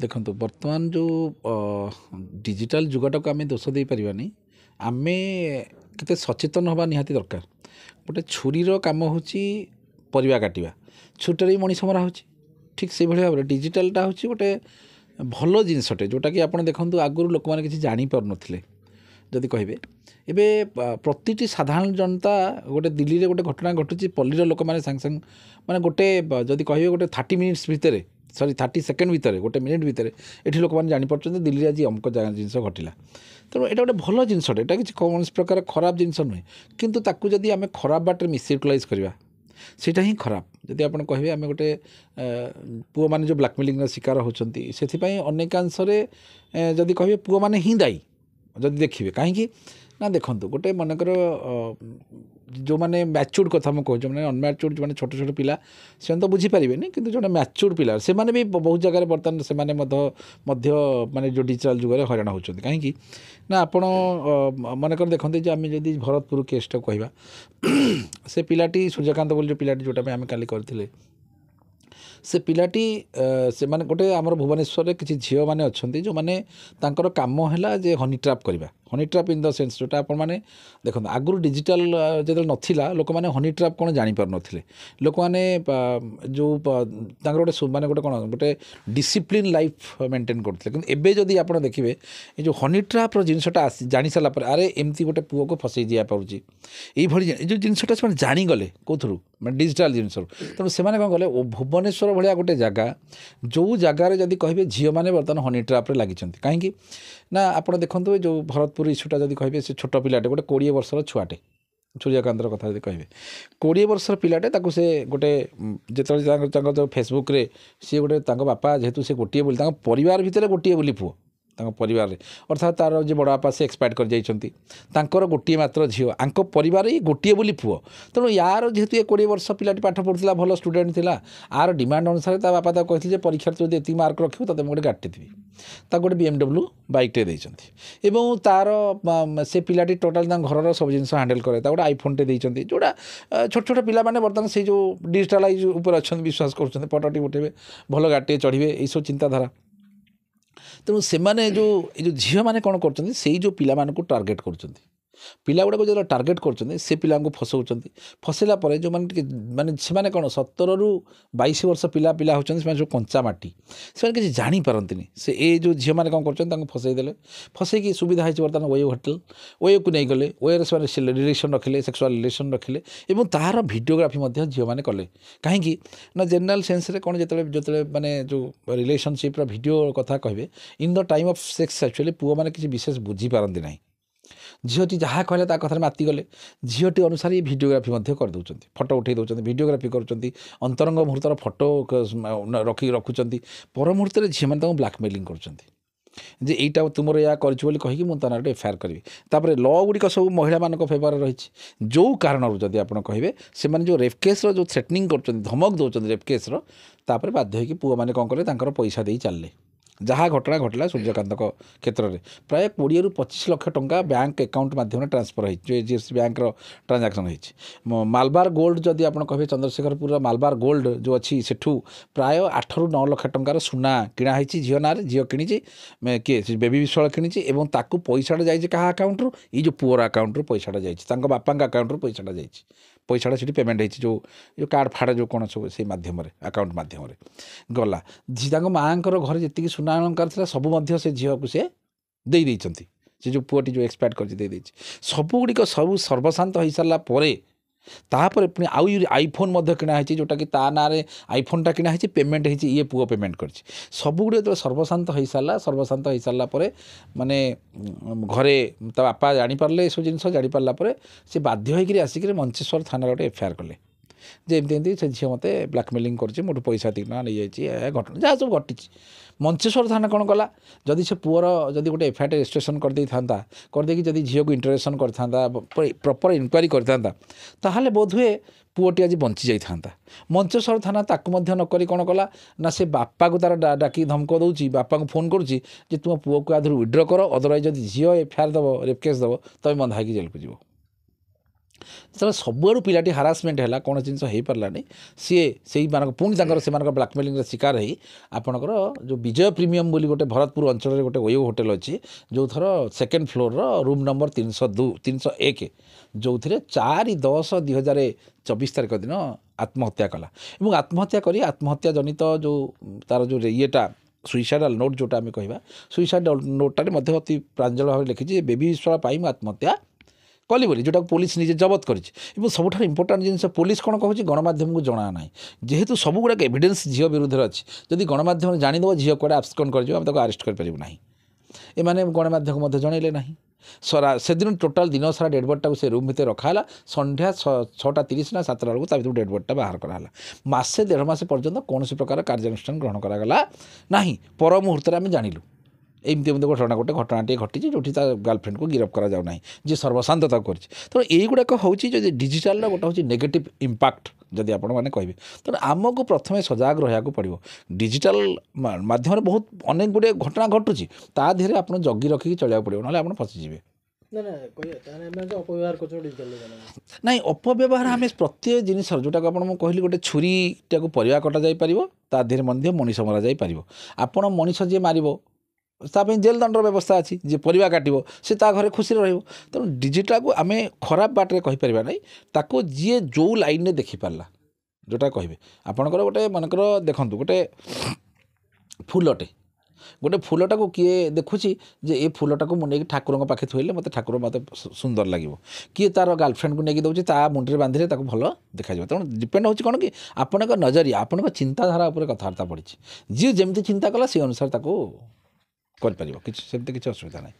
ଦେଖନ୍ତୁ ବର୍ତ୍ତମାନ ଯେଉଁ ଡିଜିଟାଲ ଯୁଗଟାକୁ ଆମେ ଦୋଷ ଦେଇପାରିବାନି। ଆମେ କେତେ ସଚେତନ ହେବା ନିହାତି ଦରକାର। ଗୋଟେ ଛୁରୀର କାମ ହେଉଛି ପରିବା କାଟିବା, ଛୁରୀଟାରେ ବି ମଣିଷ ମରା ହେଉଛି। ଠିକ୍ ସେଇଭଳି ଭାବରେ ଡିଜିଟାଲଟା ହେଉଛି ଗୋଟେ ଭଲ ଜିନିଷଟେ, ଯେଉଁଟାକି ଆପଣ ଦେଖନ୍ତୁ ଆଗରୁ ଲୋକମାନେ କିଛି ଜାଣିପାରୁନଥିଲେ। ଯଦି କହିବେ ଏବେ ପ୍ରତିଟି ସାଧାରଣ ଜନତା, ଗୋଟେ ଦିଲ୍ଲୀରେ ଗୋଟେ ଘଟଣା ଘଟୁଛି, ପଲ୍ଲୀର ଲୋକମାନେ ସାଙ୍ଗେ ସାଙ୍ଗେ ମାନେ ଗୋଟେ ଯଦି କହିବେ ଗୋଟେ 30 ମିନିଟ୍ସ ଭିତରେ, ସରି 30 ସେକେଣ୍ଡ ଭିତରେ, ଗୋଟେ ମିନିଟ୍ ଭିତରେ ଏଠି ଲୋକମାନେ ଜାଣିପାରୁଛନ୍ତି ଦିଲ୍ଲୀରେ ଆଜି ଅମୁକ ଜିନିଷ ଘଟିଲା। ତେଣୁ ଏଇଟା ଗୋଟେ ଭଲ ଜିନିଷଟେ, ଏଇଟା କିଛି କୌଣସି ପ୍ରକାର ଖରାପ ଜିନିଷ ନୁହେଁ। କିନ୍ତୁ ତାକୁ ଯଦି ଆମେ ଖରାପ ବାଟରେ ମିସ୍ୟୁଟିଲାଇଜ୍ କରିବା, ସେଇଟା ହିଁ ଖରାପ। ଯଦି ଆପଣ କହିବେ ଆମେ ଗୋଟେ ପୁଅମାନେ ଯେଉଁ ବ୍ଲାକମେଲିଂର ଶିକାର ହେଉଛନ୍ତି, ସେଥିପାଇଁ ଅନେକାଂଶରେ ଯଦି କହିବେ ପୁଅମାନେ ହିଁ ଦାୟୀ। ଯଦି ଦେଖିବେ କାହିଁକି ନା, ଦେଖନ୍ତୁ ଗୋଟେ ମନେକର ଯେଉଁମାନେ ମ୍ୟାଚୁର୍ଡ଼ କଥା ମୁଁ କହୁଛି, ମାନେ ଅନମ୍ୟାଚୁର୍ଡ଼ ଯେଉଁମାନେ ଛୋଟ ଛୋଟ ପିଲା, ସେମାନେ ତ ବୁଝିପାରିବେନି। କିନ୍ତୁ ଯେଉଁମାନେ ମ୍ୟାଚୁର୍ଡ଼ ପିଲା, ସେମାନେ ବି ବହୁତ ଜାଗାରେ ବର୍ତ୍ତମାନ ସେମାନେ ମଧ୍ୟ ମାନେ ଯେଉଁ ଡିଜିଟାଲ ଯୁଗରେ ହଇରାଣ ହେଉଛନ୍ତି। କାହିଁକି ନା, ଆପଣ ମନେକର ଦେଖନ୍ତି ଯେ ଆମେ ଯଦି ଭରତପୁର କେସ୍ଟାକୁ କହିବା, ସେ ପିଲାଟି ସୂର୍ଯ୍ୟକାନ୍ତ ବୋଲି ଯେଉଁ ପିଲାଟି ଯେଉଁଟା ପାଇଁ ଆମେ କାଲି କରିଥିଲେ, ସେ ପିଲାଟି ସେମାନେ ଗୋଟେ ଆମର ଭୁବନେଶ୍ୱରରେ କିଛି ଝିଅମାନେ ଅଛନ୍ତି ଯେଉଁମାନେ ତାଙ୍କର କାମ ହେଲା ଯେ ହନି ଟ୍ରାପ୍ କରିବା। Honey trap in the sense ଯେଉଁଟା ଆପଣମାନେ ଦେଖନ୍ତୁ, ଆଗରୁ ଡିଜିଟାଲ ଯେତେବେଳେ ନଥିଲା, ଲୋକମାନେ ହନି ଟ୍ରାପ୍ କ'ଣ ଜାଣିପାରୁନଥିଲେ। ଲୋକମାନେ ଯେଉଁ ତାଙ୍କର ଗୋଟେ ମାନେ ଗୋଟେ କ'ଣ ଗୋଟେ ଡିସିପ୍ଲିନ୍ ଲାଇଫ୍ ମେଣ୍ଟେନ୍ କରୁଥିଲେ। କିନ୍ତୁ ଏବେ ଯଦି ଆପଣ ଦେଖିବେ, ଏ ଯେଉଁ ହନି ଟ୍ରାପ୍ର ଜିନିଷଟା ଜାଣି ସାରିଲା ପରେ, ଆରେ ଏମିତି ଗୋଟେ ପୁଅକୁ ଫସେଇ ଦିଆପାରୁଛି, ଏଇଭଳି ଏ ଯେଉଁ ଜିନିଷଟା ସେମାନେ ଜାଣିଗଲେ କେଉଁଥିରୁ, ମାନେ ଡିଜିଟାଲ ଜିନିଷରୁ। ତେଣୁ ସେମାନେ କ'ଣ କଲେ, ଭୁବନେଶ୍ୱର ଭଳିଆ ଗୋଟେ ଜାଗା, ଯେଉଁ ଜାଗାରେ ଯଦି କହିବେ ଝିଅମାନେ ବର୍ତ୍ତମାନ ହନି ଟ୍ରାପ୍ରେ ଲାଗିଛନ୍ତି। କାହିଁକି ନା, ଆପଣ ଦେଖନ୍ତୁ ଏ ଯେଉଁ ଭରତପୁର ଇସ୍ୟୁଟା ଯଦି କହିବେ, ସେ ଛୋଟ ପିଲାଟେ, ଗୋଟେ 20 ବର୍ଷର ଛୁଆଟେ, ସୂର୍ଯ୍ୟକାନ୍ତର କଥା ଯଦି କହିବେ, 20 ବର୍ଷର ପିଲାଟେ, ତାକୁ ସେ ଗୋଟେ ଯେତେବେଳେ ତାଙ୍କ ଯେଉଁ ଫେସବୁକ୍ରେ ସିଏ ଗୋଟେ ତାଙ୍କ ବାପା ଯେହେତୁ ସେ ଗୋଟିଏ ବୋଲି, ତାଙ୍କ ପରିବାର ଭିତରେ ଗୋଟିଏ ବୋଲି ପୁଅ ତାଙ୍କ ପରିବାରରେ, ଅର୍ଥାତ୍ ତାର ଯେ ବଡ଼ ବାପା ସେ ଏକ୍ସପାୟାର୍ଡ଼ କରିଯାଇଛନ୍ତି, ତାଙ୍କର ଗୋଟିଏ ମାତ୍ର ଝିଅ, ଆଙ୍କ ପରିବାରରେ ଗୋଟିଏ ବୋଲି ପୁଅ। ତେଣୁ ୟାର ଯେହେତୁ ଏ 20 ବର୍ଷ ପିଲାଟି ପାଠ ପଢ଼ୁଥିଲା, ଭଲ ଷ୍ଟୁଡେଣ୍ଟ ଥିଲା, ଆର ଡିମାଣ୍ଡ ଅନୁସାରେ ତା ବାପା ତାକୁ କହିଥିଲେ ଯେ ପରୀକ୍ଷାରେ ଯଦି ଏତିକି ମାର୍କ ରଖିବୁ ତତେ ମୁଁ ଗୋଟେ ଗାଡ଼ିଟେ ଦେବି। ତାକୁ ଗୋଟେ BMW ବାଇକ୍ଟେ ଦେଇଛନ୍ତି। ଏବଂ ତାର ସେ ପିଲାଟି ଟୋଟାଲ୍ ତାଙ୍କ ଘରର ସବୁ ଜିନିଷ ହ୍ୟାଣ୍ଡେଲ୍ କରେ। ତାକୁ ଗୋଟେ ଆଇଫୋନ୍ଟେ ଦେଇଛନ୍ତି, ଯେଉଁଟା ଛୋଟ ଛୋଟ ପିଲାମାନେ ବର୍ତ୍ତମାନ ସେଇ ଯେଉଁ ଡିଜିଟାଲାଇଜ୍ ଉପରେ ଅଛନ୍ତି, ବିଶ୍ୱାସ କରୁଛନ୍ତି, ଫଟୋଟି ଉଠାଇବେ, ଭଲ ଗାଡ଼ିଟିଏ ଚଢ଼ିବେ, ଏଇସବୁ ଚିନ୍ତାଧାରା। ତେଣୁ ସେମାନେ ଏ ଯେଉଁ ଝିଅମାନେ କ'ଣ କରୁଛନ୍ତି, ସେଇ ଯେଉଁ ପିଲାମାନଙ୍କୁ ଟାର୍ଗେଟ୍ କରୁଛନ୍ତି, ପିଲାଗୁଡ଼ାକୁ ଯେତେବେଳେ ଟାର୍ଗେଟ୍ କରୁଛନ୍ତି, ସେ ପିଲାଙ୍କୁ ଫସାଉଛନ୍ତି। ଫସାଇଲା ପରେ ଯେଉଁମାନେ ଟିକେ ମାନେ ସେମାନେ କ'ଣ 17ରୁ 22 ବର୍ଷ ପିଲା ହେଉଛନ୍ତି, ସେମାନେ ସବୁ କଞ୍ଚା ମାଟି, ସେମାନେ କିଛି ଜାଣିପାରନ୍ତିନି। ସେ ଏ ଯେଉଁ ଝିଅମାନେ କ'ଣ କରୁଛନ୍ତି, ତାଙ୍କୁ ଫସାଇ ଦେଲେ। ଫସାଇକି ସୁବିଧା ହେଇଛି ବର୍ତ୍ତମାନ ଓୟୋ ହୋଟେଲ, ଓୟୋକୁ ନେଇଗଲେ, ଓୟୋରେ ସେମାନେ ରିଲେସନ୍ ରଖିଲେ, ସେକ୍ସୁଆଲ୍ ରିଲେସନ୍ ରଖିଲେ, ଏବଂ ତାହାର ଭିଡ଼ିଓଗ୍ରାଫି ମଧ୍ୟ ଝିଅମାନେ କଲେ। କାହିଁକି ନା, ଜେନେରାଲ୍ ସେନ୍ସରେ କ'ଣ, ଯେତେବେଳେ ମାନେ ଯେଉଁ ରିଲେସନସିପ୍ର ଭିଡ଼ିଓ କଥା କହିବେ, in the time of sex, actually ପୁଅମାନେ କିଛି ବିଶେଷ ବୁଝିପାରନ୍ତି ନାହିଁ। ଝିଅଟି ଯାହା କହିଲେ ତା କଥାରେ ମାତିଗଲେ, ଝିଅଟି ଅନୁସାରେ ଭିଡ଼ିଓଗ୍ରାଫି ମଧ୍ୟ କରିଦେଉଛନ୍ତି, ଫଟୋ ଉଠାଇ ଦେଉଛନ୍ତି, ଭିଡ଼ିଓଗ୍ରାଫି କରୁଛନ୍ତି, ଅନ୍ତରଙ୍ଗ ମୁହୂର୍ତ୍ତର ଫଟୋ ରଖୁଛନ୍ତି। ପର ମୁହୂର୍ତ୍ତରେ ଝିଅମାନେ ତାଙ୍କୁ ବ୍ଲାକମେଲିଂ କରୁଛନ୍ତି ଯେ ଏଇଟା ତୁମର ଏହା କରିଛୁ ବୋଲି କହିକି ମୁଁ ତା ନାଁରେ ଗୋଟେ ଏଫଆଇଆର୍ କରିବି। ତାପରେ ଲ ଗୁଡ଼ିକ ସବୁ ମହିଳାମାନଙ୍କ ଫେଭରରେ ରହିଛି। ଯେଉଁ କାରଣରୁ ଯଦି ଆପଣ କହିବେ, ସେମାନେ ଯେଉଁ ରେପ୍ କେସ୍ର ଯେଉଁ ଥ୍ରେଟନିଂ କରୁଛନ୍ତି, ଧମକ ଦେଉଛନ୍ତି ରେପ୍ କେସ୍ର, ତାପରେ ବାଧ୍ୟ ହୋଇକି ପୁଅମାନେ କ'ଣ କଲେ, ତାଙ୍କର ପଇସା ଦେଇ ଚାଲିଲେ। ଯାହା ଘଟଣା ଘଟିଲା ସୂର୍ଯ୍ୟକାନ୍ତଙ୍କ କ୍ଷେତ୍ରରେ, ପ୍ରାୟ 20ରୁ 25 ଲକ୍ଷ ଟଙ୍କା ବ୍ୟାଙ୍କ ଆକାଉଣ୍ଟ ମାଧ୍ୟମରେ ଟ୍ରାନ୍ସଫର୍ ହୋଇଛି, ଯେଉଁ HDFC ବ୍ୟାଙ୍କର ଟ୍ରାଞ୍ଜାକ୍ସନ୍ ହୋଇଛି। ମାଲବାର ଗୋଲ୍ଡ ଯଦି ଆପଣ କହିବେ, ଚନ୍ଦ୍ରଶେଖରପୁରର ମାଲବାର ଗୋଲ୍ଡ ଯେଉଁ ଅଛି, ସେଠୁ ପ୍ରାୟ 8ରୁ 9 ଲକ୍ଷ ଟଙ୍କାର ସୁନା କିଣା ହେଇଛି ଝିଅ ନାଁରେ। ଝିଅ କିଣିଛି, କିଏ ବେବି ବିଶ୍ୱାଳ କିଣିଛି, ଏବଂ ତାକୁ ପଇସାଟା ଯାଇଛି କାହା ଆକାଉଣ୍ଟରୁ, ଏଇ ଯେଉଁ ପୁଅର ଆକାଉଣ୍ଟରୁ ପଇସାଟା ଯାଇଛି, ତାଙ୍କ ବାପାଙ୍କ ଆକାଉଣ୍ଟରୁ ପଇସାଟା ଯାଇଛି। ପଇସାଟା ସେଠି ପେମେଣ୍ଟ ହେଇଛି, ଯେଉଁ କାର୍ଡ଼ ଫାଡ଼ ଯେଉଁ କ'ଣ ସବୁ ସେଇ ମାଧ୍ୟମରେ, ଆକାଉଣ୍ଟ ମାଧ୍ୟମରେ ଗଲା। ତାଙ୍କ ମାଆଙ୍କର ଘରେ ଯେତିକି ସୁନା ଅଳଙ୍କାର ଥିଲା, ସବୁ ମଧ୍ୟ ସେ ଝିଅକୁ ସେ ଦେଇଛନ୍ତି। ସେ ଯେଉଁ ପୁଅଟି ଯେଉଁ ଏକ୍ସପାୟାର୍ଡ଼ କରିଛି ଦେଇଛି। ସବୁଗୁଡ଼ିକ ସବୁ ସର୍ବଶାନ୍ତ ହୋଇସାରିଲା ପରେ, ତାପରେ ପୁଣି ଆଉ ଆଇଫୋନ୍ ମଧ୍ୟ କିଣା ହେଇଛି, ଯେଉଁଟାକି ତା ନାଁରେ ଆଇଫୋନ୍ଟା କିଣା ହେଇଛି, ପେମେଣ୍ଟ ହେଇଛି, ଇଏ ପୁଅ ପେମେଣ୍ଟ କରିଛି। ସବୁଗୁଡ଼ିକ ଯେତେବେଳେ ସର୍ବଶାନ୍ତ ହୋଇସାରିଲା ପରେ, ମାନେ ଘରେ ତା ବାପା ଜାଣିପାରିଲେ, ଏସବୁ ଜିନିଷ ଜାଣିପାରିଲା ପରେ ସେ ବାଧ୍ୟ ହୋଇକରି ଆସିକରି ମଞ୍ଚେଶ୍ୱର ଥାନାରେ ଗୋଟେ ଏଫଆଇଆର୍ କଲେ ଯେ ଏମିତି ସେ ଝିଅ ମୋତେ ବ୍ଲାକମେଲିଂ କରୁଛି, ମୋଠୁ ପଇସା ଏତିକି ଟଙ୍କା ନେଇଯାଇଛି, ଘଟଣା ଯାହା ସବୁ ଘଟିଛି। ମଞ୍ଚେଶ୍ୱର ଥାନା କ'ଣ କଲା, ଯଦି ସେ ପୁଅର ଯଦି ଗୋଟେ ଏଫଆଇଆର୍ ରେଜିଷ୍ଟ୍ରେସନ୍ କରିଦେଇକି ଯଦି ଝିଅକୁ ଇଣ୍ଟରୋଗେସନ୍ କରିଥାନ୍ତା, ପ୍ରପର୍ ଇନକ୍ୱାରି କରିଥାନ୍ତା, ତାହେଲେ ବୋଧହୁଏ ପୁଅଟି ଆଜି ବଞ୍ଚି ଯାଇଥାନ୍ତା। ମଞ୍ଚେଶ୍ୱର ଥାନା ତାକୁ ମଧ୍ୟ ନକରି କ'ଣ କଲା ନା, ସେ ବାପାକୁ ତାର ଡାକି ଧମକ ଦେଉଛି, ବାପାଙ୍କୁ ଫୋନ୍ କରୁଛି ଯେ ତୁମ ପୁଅକୁ ଆଧରୁ ୱିଡ୍ର କର, ଅଦରୱାଇଜ୍ ଯଦି ଝିଅ ଏଫଆଇଆର୍ ଦେବ, ରେପ୍ କେସ୍ ଦେବ, ତୁମେ ବନ୍ଧା ହେଇକି ଜେଲ୍କୁ ଯିବ। ଯେତେବେଳେ ସବୁଆଡ଼ୁ ପିଲାଟି ହାରାସମେଣ୍ଟ ହେଲା କୌଣସି ଜିନିଷ ହେଇପାରିଲାନି ସିଏ ସେଇମାନଙ୍କ ପୁଣି ସେମାନଙ୍କ ବ୍ଲାକମେଲିଂର ଶିକାର ହେଇ ଆପଣଙ୍କର ଯେଉଁ ବିଜୟ ପ୍ରିମିୟମ୍ ବୋଲି ଗୋଟେ ଭରତପୁର ଅଞ୍ଚଳରେ ଗୋଟେ ଓୟୋ ହୋଟେଲ୍ ଅଛି ଯେଉଁଥର ସେକେଣ୍ଡ ଫ୍ଲୋର୍ର ରୁମ୍ ନମ୍ବର 301 ଯେଉଁଥିରେ 4/10/2024 ଦିନ ଆତ୍ମହତ୍ୟା କଲା ଏବଂ ଆତ୍ମହତ୍ୟା କରି ଆତ୍ମହତ୍ୟା ଜନିତ ଯେଉଁ ତା'ର ଯେଉଁ ଇଏଟା ସୁଇସାଇଡ଼ାଲ୍ ନୋଟ୍ ଯେଉଁଟା ଆମେ କହିବା ସୁଇସାଇଡ଼ାଲ୍ ନୋଟ୍ଟାରେ ମଧ୍ୟ ଅତି ପ୍ରାଞ୍ଜଳ ଭାବରେ ଲେଖିଛି ଯେ ବେବି ବିଶ୍ୱାଳ ପାଇଁ ମୁଁ ଆତ୍ମହତ୍ୟା କଲି ବୋଲି ଯେଉଁଟାକୁ ପୋଲିସ ନିଜେ ଜବତ କରିଛି ଏବଂ ସବୁଠାରୁ ଇମ୍ପୋର୍ଟାଣ୍ଟ ଜିନିଷ ପୋଲିସ କ'ଣ କହୁଛି ଗଣମାଧ୍ୟମକୁ ଜଣା ନାହିଁ ଯେହେତୁ ସବୁଗୁଡ଼ାକ ଏଭିଡେନ୍ସ ଝିଅ ବିରୁଦ୍ଧରେ ଅଛି ଯଦି ଗଣମାଧ୍ୟମ ଜାଣିଦେବ ଝିଅ କୁଆଡ଼େ ଆବସ୍କଣ୍ଡ କରିଯିବ ଆମେ ତାକୁ ଆରେଷ୍ଟ କରିପାରିବୁ ନାହିଁ ଏମାନେ ଗଣମାଧ୍ୟମକୁ ମଧ୍ୟ ଜଣାଇଲେ ନାହିଁ ସେଦିନ ଟୋଟାଲ୍ ଦିନ ସାରା ଡେଡ୍ ବଡ଼ିଟାକୁ ସେ ରୁମ୍ ଭିତରେ ରଖା ହେଲା ସନ୍ଧ୍ୟା 6:30 ନା 7ଟା ବେଳକୁ ତା ଭିତରୁ ଡେଡ୍ ବଡ଼ିଟା ବାହାର କରାହେଲା ମାସେ 1.5 ମାସ ପର୍ଯ୍ୟନ୍ତ କୌଣସି ପ୍ରକାର କାର୍ଯ୍ୟାନୁଷ୍ଠାନ ଗ୍ରହଣ କରାଗଲା ନାହିଁ ପର ମୁହୂର୍ତ୍ତରେ ଆମେ ଜାଣିଲୁ ଏମିତି ଘଟଣାଟିଏ ଘଟିଛି ଯେଉଁଠି ତା ଗାର୍ଲଫ୍ରେଣ୍ଡକୁ ଗିରଫ କରାଯାଉ ନାହିଁ ଯିଏ ସର୍ବଶାନ୍ତ ତାକୁ କରିଛି ତେଣୁ ଏଇଗୁଡ଼ାକ ହେଉଛି ଯଦି ଡିଜିଟାଲର ଗୋଟେ ହେଉଛି ନେଗେଟିଭ୍ ଇମ୍ପାକ୍ଟ ଯଦି ଆପଣମାନେ କହିବେ ତେଣୁ ଆମକୁ ପ୍ରଥମେ ସଜାଗ ରହିବାକୁ ପଡ଼ିବ ଡିଜିଟାଲ ମାଧ୍ୟମରେ ବହୁତ ଅନେକ ଗୁଡ଼ିଏ ଘଟଣା ଘଟୁଛି ତା ଦେହରେ ଆପଣ ଜଗି ରଖିକି ଚଳିବାକୁ ପଡ଼ିବ ନହେଲେ ଆପଣ ଫସିଯିବେ ନାଇଁ ଅପବ୍ୟବହାର ଆମେ ପ୍ରତ୍ୟେକ ଜିନିଷର ଯେଉଁଟାକୁ ଆପଣ ମୁଁ କହିଲି ଗୋଟେ ଛୁରୀଟାକୁ ପରିବା କଟାଯାଇପାରିବ ତା ଦେହରେ ମଧ୍ୟ ମଣିଷ ମରାଯାଇପାରିବ ଆପଣ ମଣିଷ ଯିଏ ମାରିବ ତା ପାଇଁ ଜେଲ୍ ଦଣ୍ଡର ବ୍ୟବସ୍ଥା ଅଛି ଯିଏ ପରିବା କାଟିବ ସେ ତା ଘରେ ଖୁସିରେ ରହିବ ତେଣୁ ଡିଜିଟାଲକୁ ଆମେ ଖରାପ ବାଟରେ କହିପାରିବା ନାହିଁ ତାକୁ ଯିଏ ଯେଉଁ ଲାଇନ୍ରେ ଦେଖିପାରିଲା ଯେଉଁଟା କହିବେ ଆପଣଙ୍କର ଗୋଟେ ମନେକର ଦେଖନ୍ତୁ ଗୋଟେ ଫୁଲଟାକୁ କିଏ ଦେଖୁଛି ଯେ ଏ ଫୁଲଟାକୁ ମୁଁ ନେଇକି ଠାକୁରଙ୍କ ପାଖେ ଥୋଇଲେ ମୋତେ ସୁନ୍ଦର ଲାଗିବ କିଏ ତା'ର ଗାର୍ଲଫ୍ରେଣ୍ଡକୁ ନେଇକି ଦେଉଛି ତା ମୁଣ୍ଡରେ ବାନ୍ଧିଲେ ତାକୁ ଭଲ ଦେଖାଯିବ ତେଣୁ ଡିପେଣ୍ଡ ହେଉଛି କ'ଣ କି ଆପଣଙ୍କ ନଜରିଆ ଆପଣଙ୍କ ଚିନ୍ତାଧାରା ଉପରେ କଥାବାର୍ତ୍ତା ପଡ଼ିଛି ଯିଏ ଯେମିତି ଚିନ୍ତା କଲା ସେ ଅନୁସାରେ ତାକୁ କରିପାରିବ ସେମିତି କିଛି ଅସୁବିଧା ନାହିଁ।